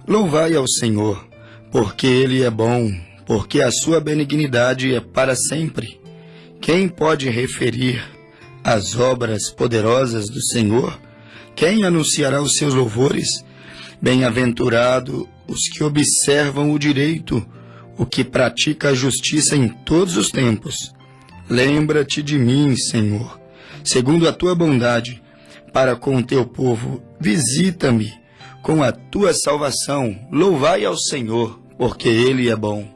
louvai ao Senhor, porque Ele é bom, porque a sua benignidade é para sempre. Quem pode referir as obras poderosas do Senhor? Quem anunciará os seus louvores? Bem-aventurado os que observam o direito, o que pratica a justiça em todos os tempos. Lembra-te de mim, Senhor, segundo a tua bondade, para com o teu povo. Visita-me com a tua salvação. Louvai ao Senhor, porque Ele é bom.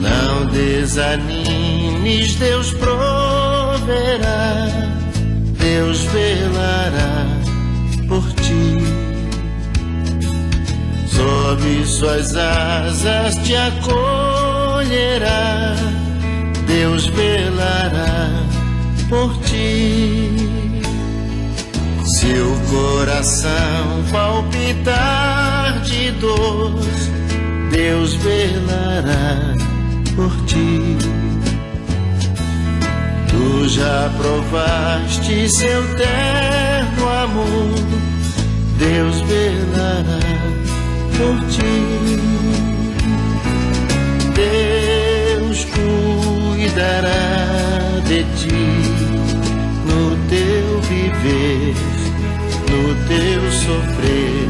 Não desanimes, Deus proverá, Deus velará por ti. Sob suas asas te acolherá, Deus velará por ti. Se o coração palpitar de dor, Deus velará por ti. Tu já provaste seu terno amor, Deus velará por ti. Deus cuidará de ti no teu viver, no teu sofrer.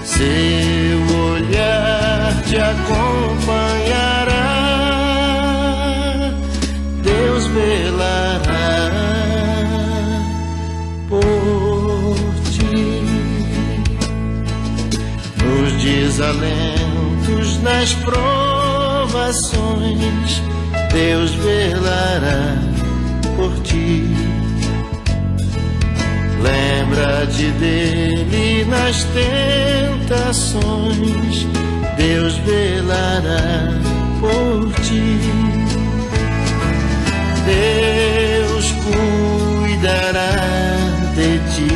Seu olhar te acompanhará, Deus velará por ti. Nos desalentos, nas provações, Deus velará por ti. Lembra-te dele nas tentações, Deus velará por ti. Deus cuidará de ti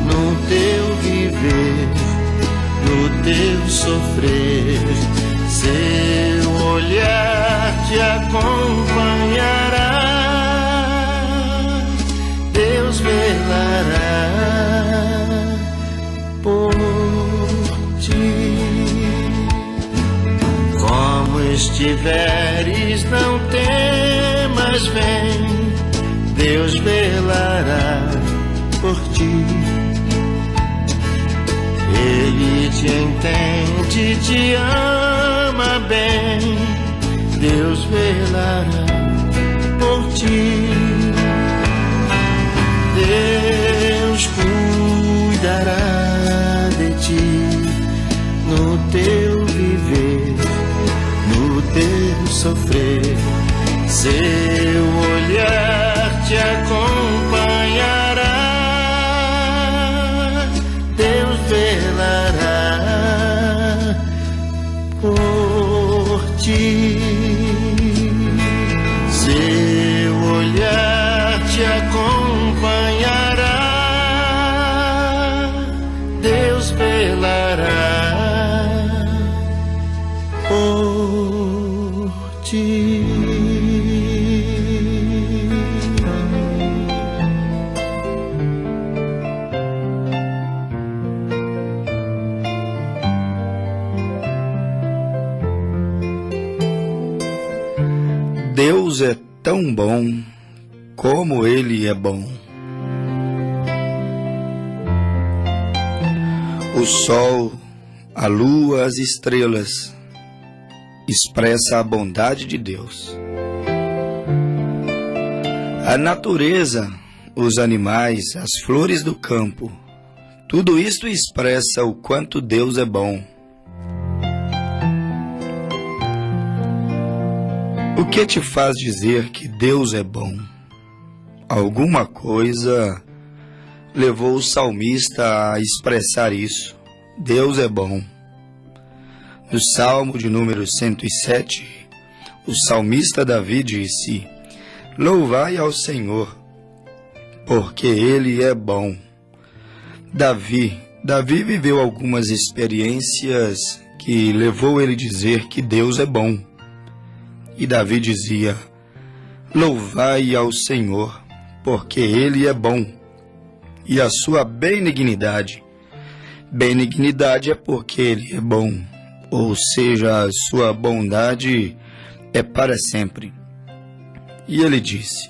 no teu viver, no teu sofrer. Seu olhar te acompanhará, Deus velará por ti. Como estiveres, não temas, vem, Deus velará por ti. Ele te entende, te ama bem, Deus velará por ti. Deus cuidará de ti no teu viver, no teu sofrer. Seu olhar te acompanhará, Deus velará por ti. Seu olhar te acompanhará, Deus velará por ti. Deus é tão bom, como Ele é bom. O sol, a lua, as estrelas expressa a bondade de Deus. A natureza, os animais, as flores do campo, tudo isto expressa o quanto Deus é bom. O que te faz dizer que Deus é bom? Alguma coisa levou o salmista a expressar isso. Deus é bom. No Salmo de número 107, o salmista Davi disse: louvai ao Senhor, porque Ele é bom. Davi Davi viveu algumas experiências que levou ele a dizer que Deus é bom. E Davi dizia: louvai ao Senhor, porque Ele é bom, e a sua benignidade. Benignidade é porque Ele é bom, ou seja, a sua bondade é para sempre. E ele disse: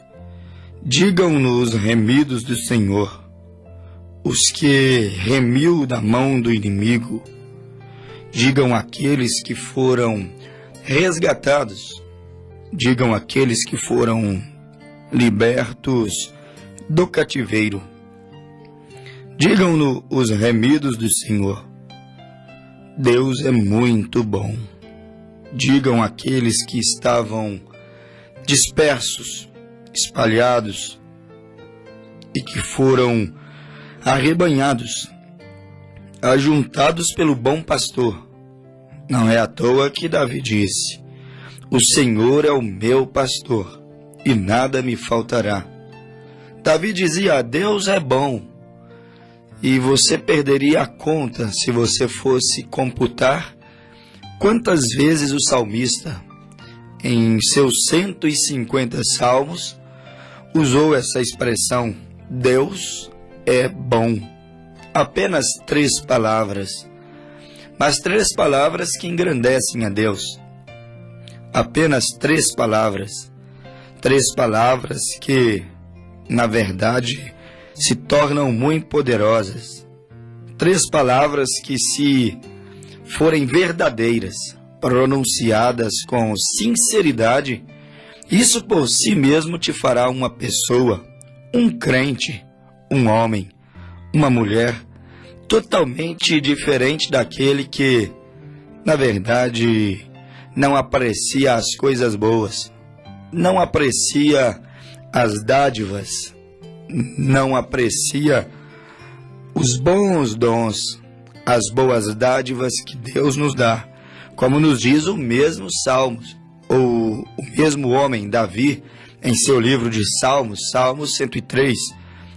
digam-nos remidos do Senhor, os que remiu da mão do inimigo. Digam aqueles que foram resgatados. Digam aqueles que foram libertos do cativeiro. Digam-no os remidos do Senhor. Deus é muito bom. Digam aqueles que estavam dispersos, espalhados, e que foram arrebanhados, ajuntados pelo bom pastor. Não é à toa que Davi disse: o Senhor é o meu pastor, e nada me faltará. Davi dizia: Deus é bom. E você perderia a conta se você fosse computar quantas vezes o salmista, em seus 150 salmos, usou essa expressão: Deus é bom. Apenas 3 palavras, mas 3 palavras que engrandecem a Deus. Apenas 3 palavras. 3 palavras que, na verdade, se tornam muito poderosas. 3 palavras que, se forem verdadeiras, pronunciadas com sinceridade, isso por si mesmo te fará uma pessoa, um crente, um homem, uma mulher, totalmente diferente daquele que, na verdade, não aprecia as coisas boas, não aprecia as dádivas, não aprecia os bons dons, as boas dádivas que Deus nos dá, como nos diz o mesmo Salmos, ou o mesmo homem, Davi, em seu livro de Salmos, Salmos 103.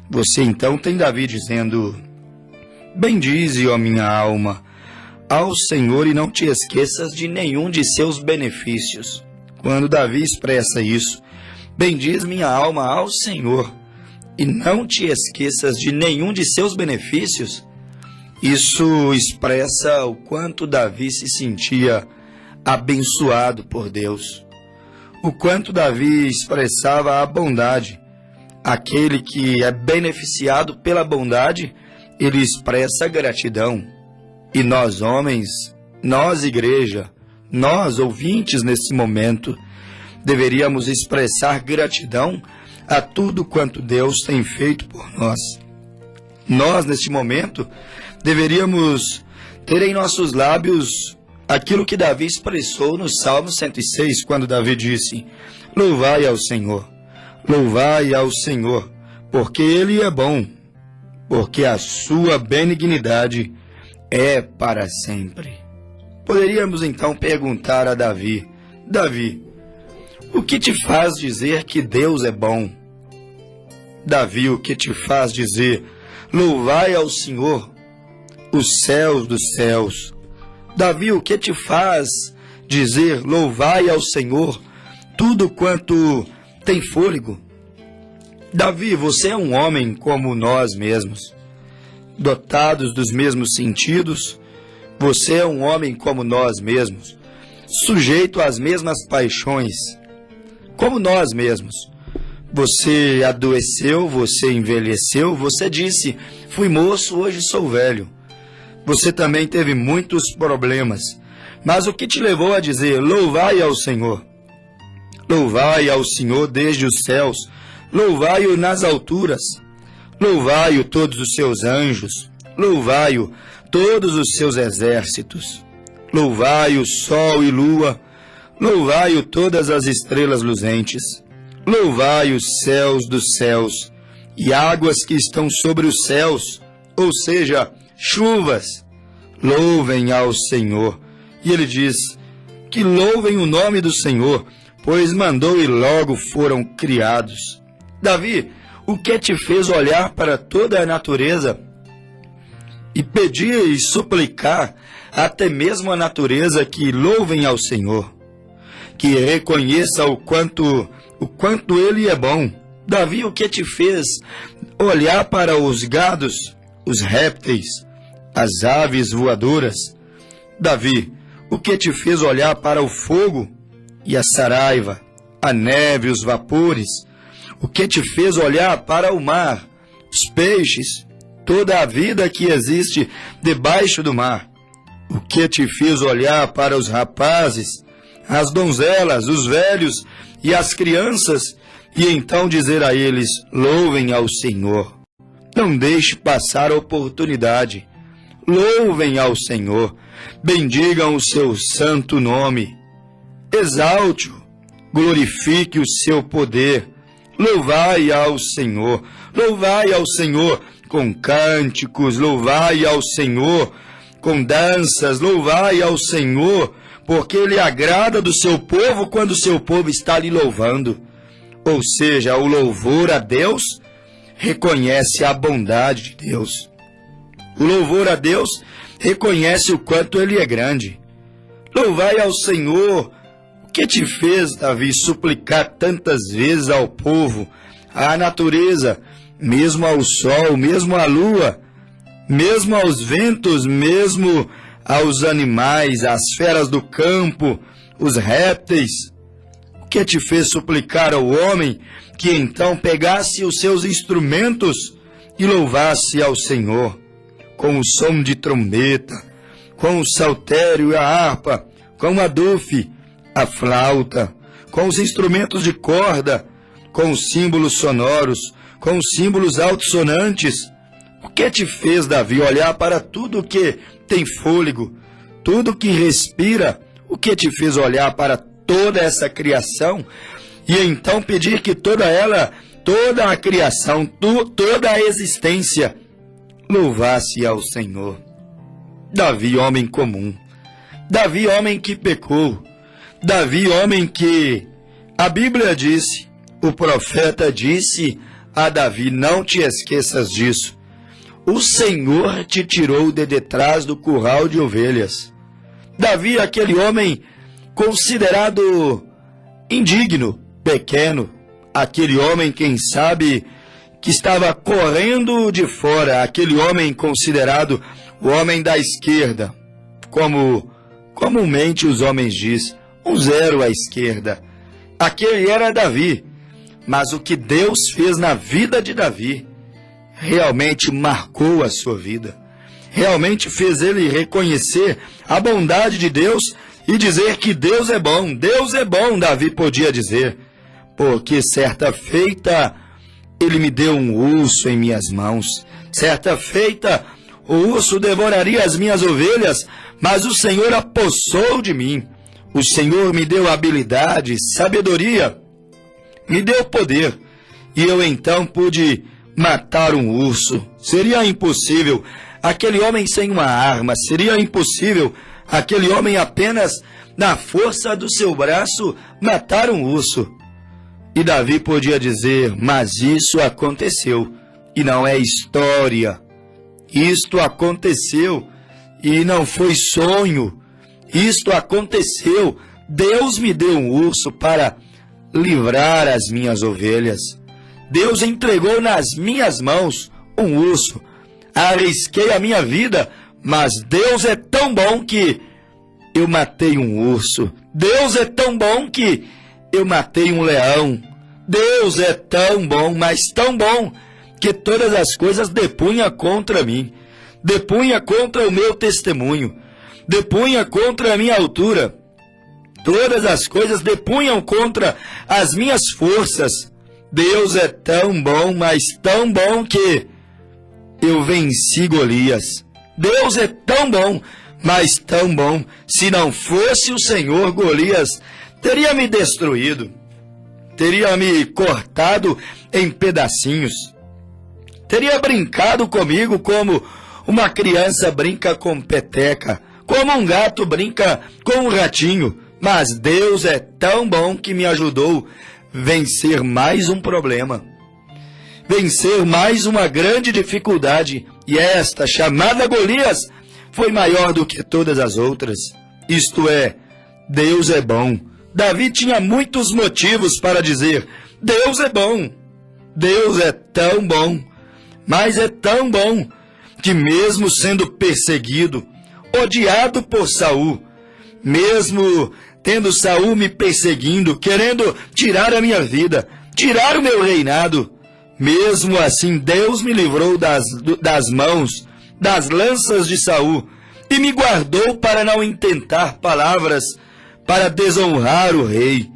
Você então tem Davi dizendo: bendize, ó minha alma, ao Senhor, e não te esqueças de nenhum de seus benefícios. Quando Davi expressa isso: bendiz minha alma ao Senhor, e não te esqueças de nenhum de seus benefícios, isso expressa o quanto Davi se sentia abençoado por Deus, o quanto Davi expressava a bondade. Aquele que é beneficiado pela bondade, ele expressa gratidão. E nós, homens, nós, igreja, nós, ouvintes, nesse momento, deveríamos expressar gratidão a tudo quanto Deus tem feito por nós. Nós, neste momento, deveríamos ter em nossos lábios aquilo que Davi expressou no Salmo 106, quando Davi disse: louvai ao Senhor, porque Ele é bom, porque a sua benignidade é para sempre. Poderíamos então perguntar a Davi: Davi, o que te faz dizer que Deus é bom? Davi, o que te faz dizer: louvai ao Senhor, os céus dos céus? Davi, o que te faz dizer: louvai ao Senhor, tudo quanto tem fôlego? Davi, você é um homem como nós mesmos, dotados dos mesmos sentidos. Você é um homem como nós mesmos, sujeito às mesmas paixões, como nós mesmos. Você adoeceu, você envelheceu, você disse: fui moço, hoje sou velho. Você também teve muitos problemas, mas o que te levou a dizer: louvai ao Senhor? Louvai ao Senhor desde os céus, louvai-o nas alturas, louvai-o todos os seus anjos, louvai-o todos os seus exércitos, louvai-o sol e lua, louvai-o todas as estrelas luzentes, louvai os céus dos céus e águas que estão sobre os céus, ou seja, chuvas. Louvem ao Senhor. E ele diz que louvem o nome do Senhor, pois mandou e logo foram criados. Davi, o que te fez olhar para toda a natureza e pedir e suplicar até mesmo a natureza que louvem ao Senhor, que reconheça o quanto Ele é bom. Davi, o que te fez olhar para os gados, os répteis, as aves voadoras? Davi, o que te fez olhar para o fogo e a saraiva, a neve, os vapores? O que te fez olhar para o mar, os peixes, toda a vida que existe debaixo do mar? O que te fez olhar para os rapazes, as donzelas, os velhos e as crianças, e então dizer a eles: louvem ao Senhor? Não deixe passar a oportunidade. Louvem ao Senhor, bendigam o seu santo nome, exalte-o, glorifique o seu poder. Louvai ao Senhor com cânticos, louvai ao Senhor com danças, louvai ao Senhor, porque Ele agrada do seu povo quando o seu povo está lhe louvando. Ou seja, o louvor a Deus reconhece a bondade de Deus. O louvor a Deus reconhece o quanto Ele é grande. Louvai ao Senhor. O que te fez, Davi, suplicar tantas vezes ao povo, à natureza, mesmo ao sol, mesmo à lua, mesmo aos ventos, mesmo aos animais, às feras do campo, os répteis? O que te fez suplicar ao homem que então pegasse os seus instrumentos e louvasse ao Senhor, com o som de trombeta, com o saltério e a harpa, com a dufe, a flauta, com os instrumentos de corda, com os símbolos sonoros, com os símbolos altissonantes? O que te fez, Davi, olhar para tudo que tem fôlego, tudo que respira? O que te fez olhar para toda essa criação e então pedir que toda a criação, toda a existência louvasse ao Senhor? Davi, homem comum, Davi, homem que pecou, Davi, homem que a Bíblia disse, o profeta disse a Davi: não te esqueças disso. O Senhor te tirou de detrás do curral de ovelhas. Davi, aquele homem considerado indigno, pequeno, aquele homem, quem sabe, que estava correndo de fora, aquele homem considerado o homem da esquerda, como comumente os homens dizem, um zero à esquerda. Aquele era Davi, mas o que Deus fez na vida de Davi realmente marcou a sua vida, realmente fez ele reconhecer a bondade de Deus e dizer que Deus é bom. Deus é bom, Davi podia dizer, porque certa feita ele me deu um urso em minhas mãos, certa feita o urso devoraria as minhas ovelhas, mas o Senhor apossou de mim. O Senhor me deu habilidade, sabedoria, me deu poder, e eu então pude matar um urso. Seria impossível aquele homem sem uma arma, seria impossível aquele homem apenas na força do seu braço matar um urso. E Davi podia dizer: mas isso aconteceu, e não é história. Isto aconteceu, e não foi sonho. Isto aconteceu. Deus me deu um urso para livrar as minhas ovelhas. Deus entregou nas minhas mãos um urso. Arrisquei a minha vida, mas Deus é tão bom que eu matei um urso. Deus é tão bom que eu matei um leão. Deus é tão bom, mas tão bom, que todas as coisas depunha contra mim, depunha contra o meu testemunho, depunha contra a minha altura. Todas as coisas depunham contra as minhas forças. Deus é tão bom, mas tão bom que eu venci Golias. Deus é tão bom, mas tão bom. Se não fosse o Senhor, Golias teria me destruído, teria me cortado em pedacinhos, teria brincado comigo como uma criança brinca com peteca, como um gato brinca com um ratinho. Mas Deus é tão bom que me ajudou a vencer mais um problema. vencer mais uma grande dificuldade, e esta, chamada Golias, foi maior do que todas as outras. Isto é, Deus é bom. Davi tinha muitos motivos para dizer: Deus é bom. Deus é tão bom, mas é tão bom, que mesmo sendo perseguido, odiado por Saul, mesmo tendo Saul me perseguindo, querendo tirar a minha vida, tirar o meu reinado, mesmo assim Deus me livrou das mãos, das lanças de Saul, e me guardou para não intentar palavras para desonrar o rei.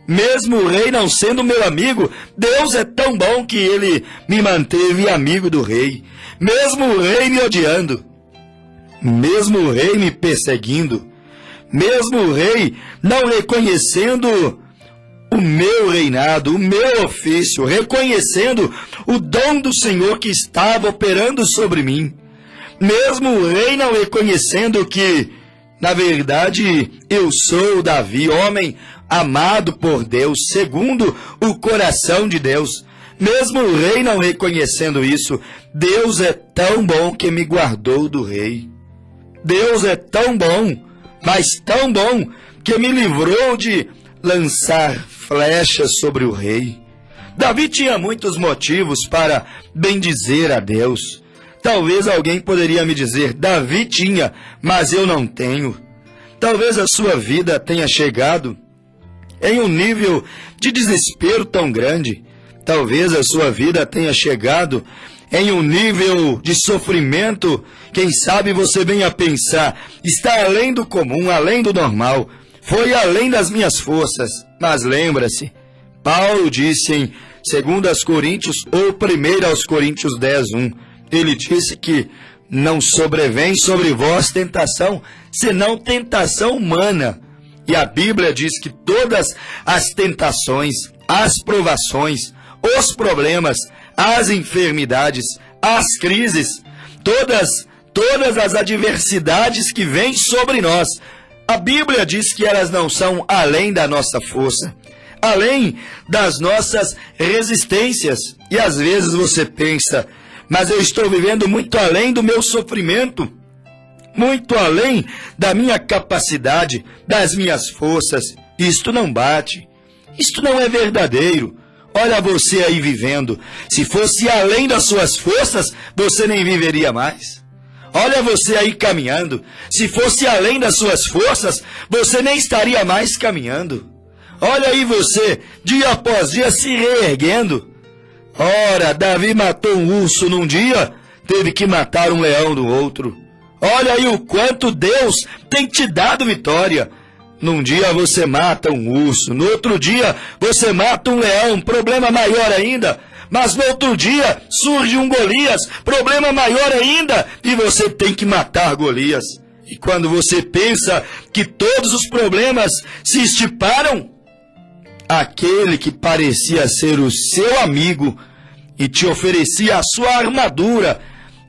Mesmo o rei não sendo meu amigo, Deus é tão bom que ele me manteve amigo do rei. Mesmo o rei me odiando, mesmo o rei me perseguindo, mesmo o rei não reconhecendo o meu reinado, o meu ofício, reconhecendo o dom do Senhor que estava operando sobre mim, mesmo o rei não reconhecendo que, na verdade, eu sou Davi, homem amado por Deus, segundo o coração de Deus. Mesmo o rei não reconhecendo isso, Deus é tão bom que me guardou do rei. Deus é tão bom, mas tão bom, que me livrou de lançar flechas sobre o rei. Davi tinha muitos motivos para bendizer a Deus. Talvez alguém poderia me dizer: Davi tinha, mas eu não tenho. Talvez a sua vida tenha chegado em um nível de desespero tão grande. Talvez a sua vida tenha chegado em um nível de sofrimento. Quem sabe você venha pensar: está além do comum, além do normal. Foi além das minhas forças. Mas lembra-se, Paulo disse em 2 Coríntios ou 1 Coríntios 10:1, ele disse que não sobrevém sobre vós tentação, senão tentação humana. E a Bíblia diz que todas as tentações, as provações, os problemas, as enfermidades, as crises, todas as adversidades que vêm sobre nós, a Bíblia diz que elas não são além da nossa força, além das nossas resistências. E às vezes você pensa: mas eu estou vivendo muito além do meu sofrimento, muito além da minha capacidade, das minhas forças. Isto não bate, isto não é verdadeiro. Olha você aí vivendo. Se fosse além das suas forças, você nem viveria mais. Olha você aí caminhando. Se fosse além das suas forças, você nem estaria mais caminhando. Olha aí você, dia após dia, se reerguendo. Ora, Davi matou um urso num dia, teve que matar um leão no outro. Olha aí o quanto Deus tem te dado vitória. Num dia você mata um urso, no outro dia você mata um leão, problema maior ainda. Mas no outro dia surge um Golias, problema maior ainda, e você tem que matar Golias. E quando você pensa que todos os problemas se estiparam, aquele que parecia ser o seu amigo e te oferecia a sua armadura,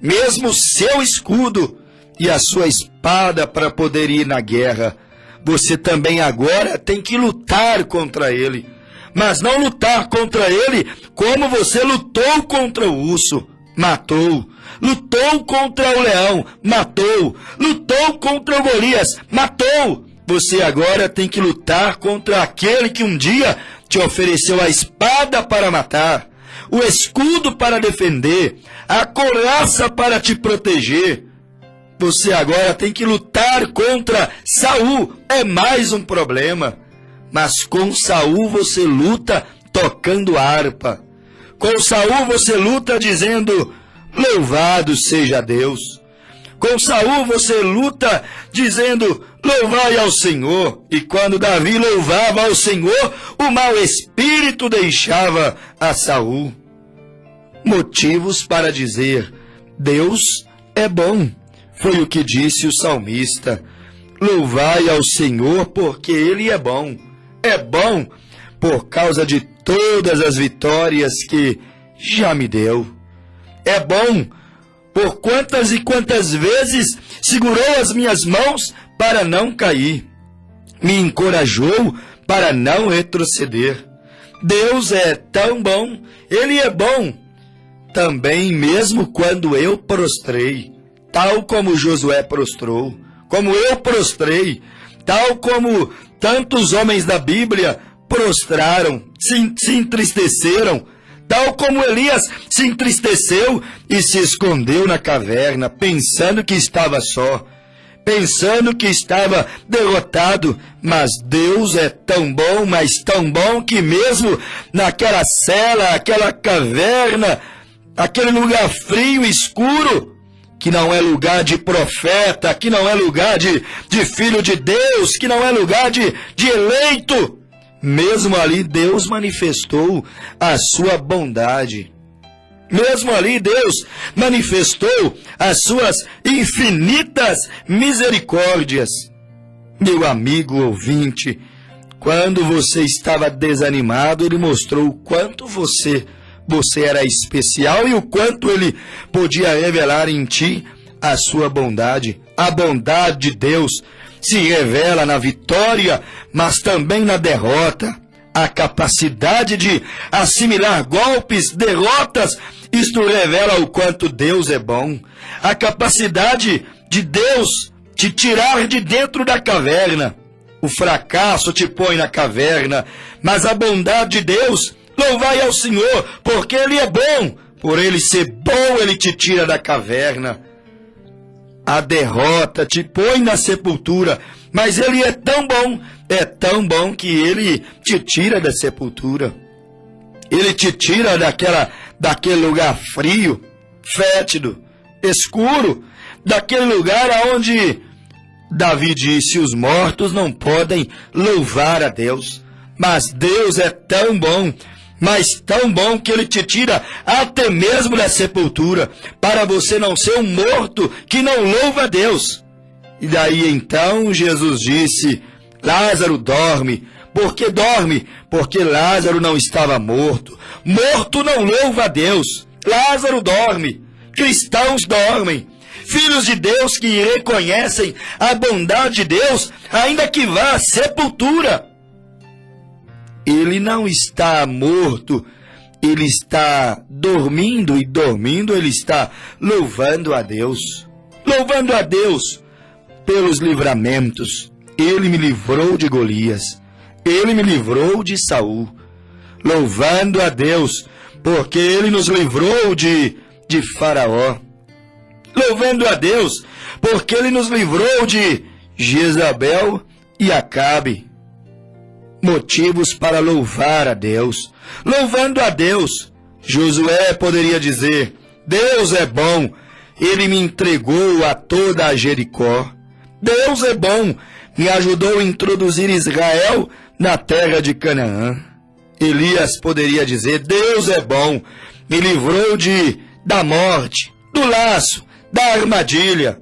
mesmo o seu escudo e a sua espada para poder ir na guerra, você também agora tem que lutar contra ele. Mas não lutar contra ele como você lutou contra o urso, matou. Lutou contra o leão, matou. Lutou contra o Golias, matou. Você agora tem que lutar contra aquele que um dia te ofereceu a espada para matar, o escudo para defender, a couraça para te proteger. Você agora tem que lutar contra Saul. É mais um problema. Mas com Saul você luta tocando harpa. Com Saul você luta dizendo: louvado seja Deus. Com Saul você luta dizendo: louvai ao Senhor. E quando Davi louvava ao Senhor, o mau espírito deixava a Saul. Motivos para dizer: Deus é bom. Foi o que disse o salmista. Louvai ao Senhor porque Ele é bom. É bom por causa de todas as vitórias que já me deu. É bom por quantas e quantas vezes segurou as minhas mãos para não cair. Me encorajou para não retroceder. Deus é tão bom, Ele é bom, também, mesmo quando eu prostrei, tal como Josué prostrou, como eu prostrei, tal como tantos homens da Bíblia prostraram, se entristeceram, tal como Elias se entristeceu e se escondeu na caverna, pensando que estava só, pensando que estava derrotado. Mas Deus é tão bom, mas tão bom, que mesmo naquela cela, aquela caverna, aquele lugar frio e escuro, que não é lugar de profeta, que não é lugar de filho de Deus, que não é lugar de eleito, mesmo ali Deus manifestou a sua bondade. Mesmo ali Deus manifestou as suas infinitas misericórdias. Meu amigo ouvinte, quando você estava desanimado, Ele mostrou o quanto você era especial e o quanto Ele podia revelar em ti a sua bondade. A bondade de Deus se revela na vitória, mas também na derrota. A capacidade de assimilar golpes, derrotas, isto revela o quanto Deus é bom. A capacidade de Deus te tirar de dentro da caverna. O fracasso te põe na caverna, mas a bondade de Deus, louvai ao Senhor, porque Ele é bom. Por Ele ser bom, Ele te tira da caverna. A derrota te põe na sepultura, mas Ele é tão bom que Ele te tira da sepultura. Ele te tira daquele lugar frio, fétido, escuro, daquele lugar onde Davi disse: os mortos não podem louvar a Deus. Mas Deus é tão bom, mas tão bom, que Ele te tira até mesmo da sepultura, para você não ser um morto que não louva a Deus. E daí então Jesus disse: Lázaro dorme. Por que dorme? Porque Lázaro não estava morto. Morto não louva a Deus. Lázaro dorme. Cristãos dormem. Filhos de Deus que reconhecem a bondade de Deus, ainda que vá à sepultura. Ele não está morto, ele está dormindo, e dormindo ele está louvando a Deus. Louvando a Deus pelos livramentos. Ele me livrou de Golias, Ele me livrou de Saul. Louvando a Deus, porque Ele nos livrou de Faraó. Louvando a Deus, porque Ele nos livrou de Jezabel e Acabe. Motivos para louvar a Deus. Louvando a Deus, Josué poderia dizer: Deus é bom, Ele me entregou a toda a Jericó. Deus é bom, me ajudou a introduzir Israel na terra de Canaã. Elias poderia dizer: Deus é bom, me livrou da morte, do laço, da armadilha,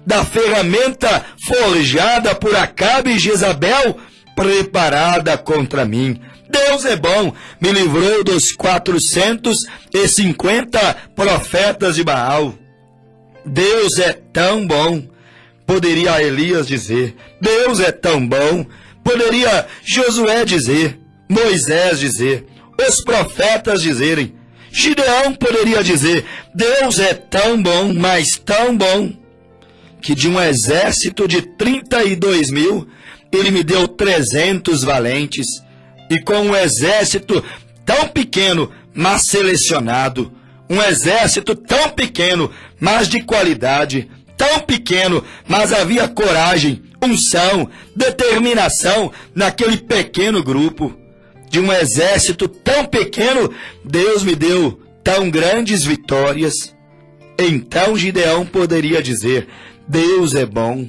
da ferramenta forjada por Acabe e Jezabel, preparada contra mim. Deus é bom, me livrou dos 450 profetas de Baal. Deus é tão bom, poderia Elias dizer. Deus é tão bom, poderia Josué dizer, Moisés dizer, os profetas dizerem. Gideão poderia dizer: Deus é tão bom, mas tão bom, que de um exército de 32 mil, Ele me deu 300 valentes. E com um exército tão pequeno, mas selecionado, um exército tão pequeno, mas de qualidade, tão pequeno, mas havia coragem, unção, determinação naquele pequeno grupo. De um exército tão pequeno, Deus me deu tão grandes vitórias. Então Gideão poderia dizer: Deus é bom.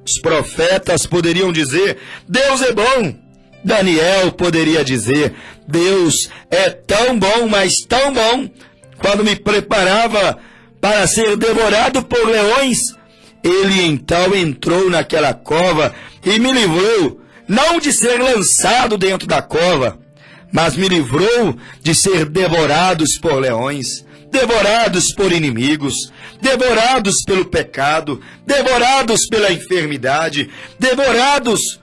Os profetas poderiam dizer: Deus é bom. Daniel poderia dizer: Deus é tão bom, mas tão bom. Quando me preparava para ser devorado por leões, Ele então entrou naquela cova e me livrou, não de ser lançado dentro da cova, mas me livrou de ser devorados por leões, devorados por inimigos, devorados pelo pecado, devorados pela enfermidade, devorados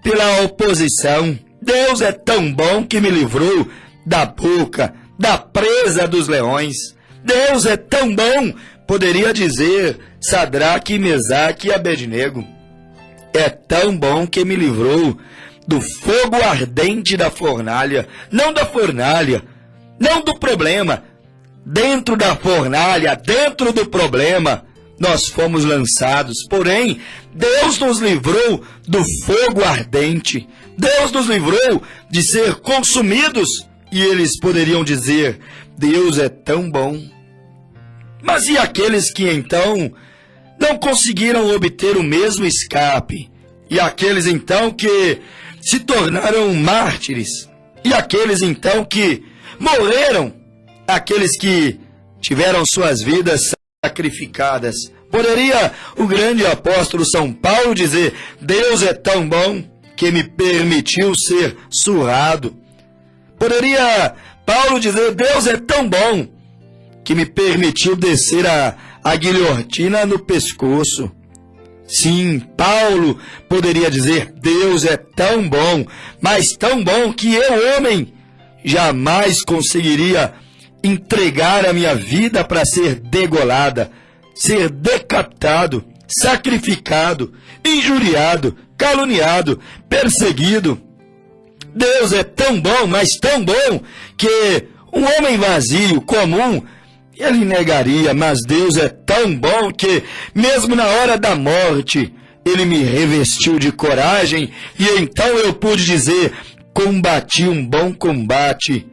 pela oposição. Deus é tão bom que me livrou da boca, da presa dos leões. Deus é tão bom, poderia dizer Sadraque, Mesaque e Abednego. É tão bom que me livrou do fogo ardente da fornalha, não da fornalha, não do problema. Dentro da fornalha, dentro do problema, nós fomos lançados. Porém, Deus nos livrou do fogo ardente. Deus nos livrou de ser consumidos. E eles poderiam dizer, Deus é tão bom. Mas e aqueles que então não conseguiram obter o mesmo escape? E aqueles então que se tornaram mártires? E aqueles então que morreram? Aqueles que tiveram suas vidas sacrificadas? Poderia o grande apóstolo São Paulo dizer, Deus é tão bom que me permitiu ser surrado? Poderia Paulo dizer, Deus é tão bom que me permitiu descer a guilhotina no pescoço? Sim, Paulo poderia dizer, Deus é tão bom, mas tão bom que eu, homem, jamais conseguiria entregar a minha vida para ser degolada, ser decapitado, sacrificado, injuriado, caluniado, perseguido. Deus é tão bom, mas tão bom, que um homem vazio, comum, ele negaria, mas Deus é tão bom que, mesmo na hora da morte, ele me revestiu de coragem, e então eu pude dizer, combati um bom combate,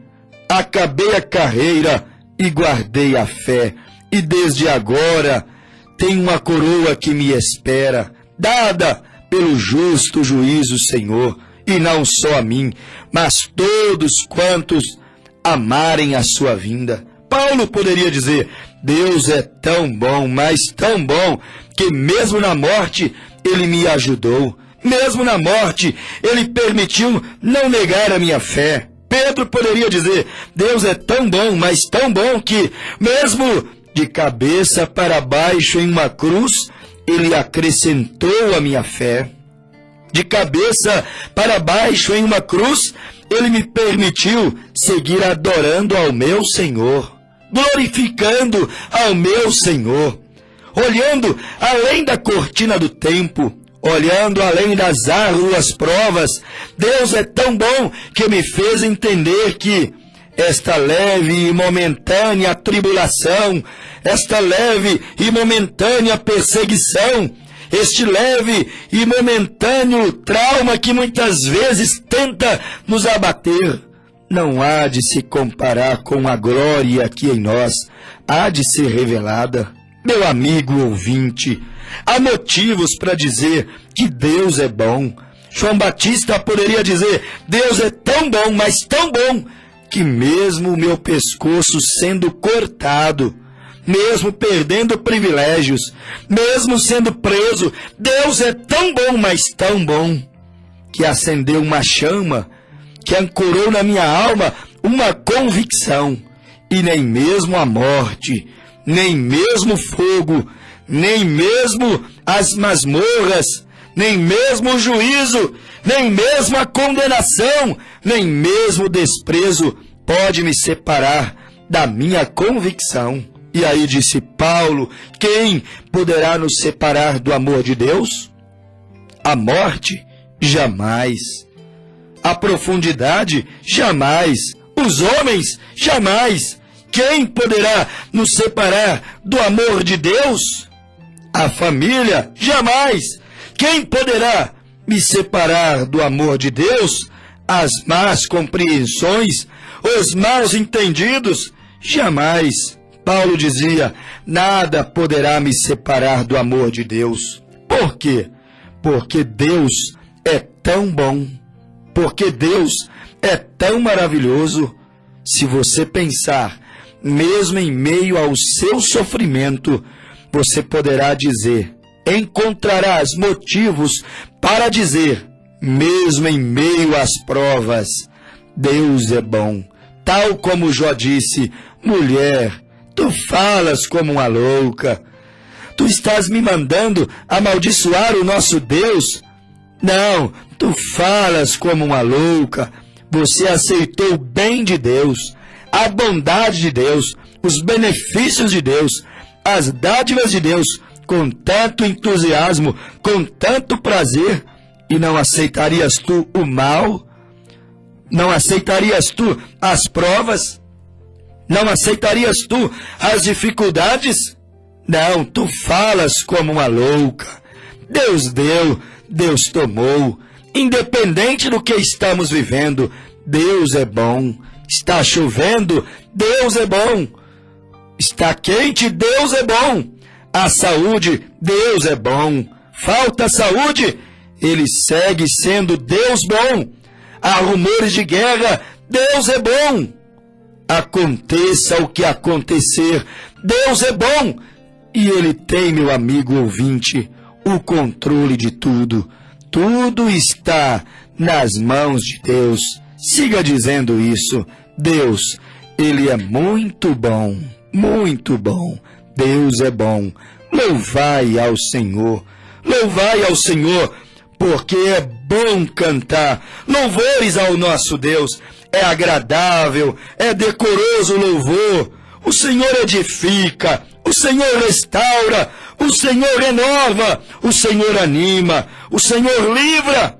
acabei a carreira e guardei a fé, e desde agora tem uma coroa que me espera, dada pelo justo juízo, Senhor, e não só a mim, mas todos quantos amarem a sua vinda. Paulo poderia dizer, Deus é tão bom, mas tão bom, que mesmo na morte ele me ajudou. Mesmo na morte, ele permitiu não negar a minha fé. Pedro poderia dizer, Deus é tão bom, mas tão bom que, mesmo de cabeça para baixo em uma cruz, ele acrescentou a minha fé. De cabeça para baixo em uma cruz, ele me permitiu seguir adorando ao meu Senhor, glorificando ao meu Senhor, olhando além da cortina do tempo, olhando além das árduas provas. Deus é tão bom que me fez entender que esta leve e momentânea tribulação, esta leve e momentânea perseguição, este leve e momentâneo trauma que muitas vezes tenta nos abater, não há de se comparar com a glória que em nós há de ser revelada. Meu amigo ouvinte, há motivos para dizer que Deus é bom. João Batista poderia dizer, Deus é tão bom, mas tão bom, que mesmo o meu pescoço sendo cortado, mesmo perdendo privilégios, mesmo sendo preso, Deus é tão bom, mas tão bom, que acendeu uma chama, que ancorou na minha alma uma convicção, e nem mesmo a morte, nem mesmo o fogo, nem mesmo as masmorras, nem mesmo o juízo, nem mesmo a condenação, nem mesmo o desprezo pode me separar da minha convicção. E aí disse Paulo, quem poderá nos separar do amor de Deus? A morte? Jamais. A profundidade? Jamais. Os homens? Jamais. Quem poderá nos separar do amor de Deus? A família? Jamais. Quem poderá me separar do amor de Deus? As más compreensões? Os maus entendidos? Jamais. Paulo dizia, nada poderá me separar do amor de Deus. Por quê? Porque Deus é tão bom. Porque Deus é tão maravilhoso. Se você pensar, mesmo em meio ao seu sofrimento, você poderá dizer, encontrarás motivos para dizer, mesmo em meio às provas, Deus é bom. Tal como Jó disse, mulher, tu falas como uma louca. Tu estás me mandando amaldiçoar o nosso Deus? Não, tu falas como uma louca. Você aceitou o bem de Deus, a bondade de Deus, os benefícios de Deus, as dádivas de Deus, com tanto entusiasmo, com tanto prazer, e não aceitarias tu o mal? Não aceitarias tu as provas? Não aceitarias tu as dificuldades? Não, tu falas como uma louca. Deus deu, Deus tomou. Independente do que estamos vivendo, Deus é bom. Está chovendo, Deus é bom. Está quente, Deus é bom. A saúde, Deus é bom. Falta saúde, Ele segue sendo Deus bom. Há rumores de guerra, Deus é bom. Aconteça o que acontecer, Deus é bom. E Ele tem, meu amigo ouvinte, o controle de tudo. Tudo está nas mãos de Deus. Siga dizendo isso. Deus, Ele é muito bom, muito bom. Deus é bom. Louvai ao Senhor. Louvai ao Senhor, porque é bom cantar louvores ao nosso Deus. É agradável, é decoroso o louvor. O Senhor edifica, o Senhor restaura, o Senhor renova, o Senhor anima, o Senhor livra.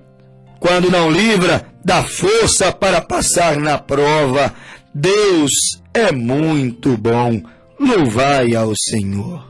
Quando não livra, dá força para passar na prova. Deus é muito bom. Louvai ao Senhor.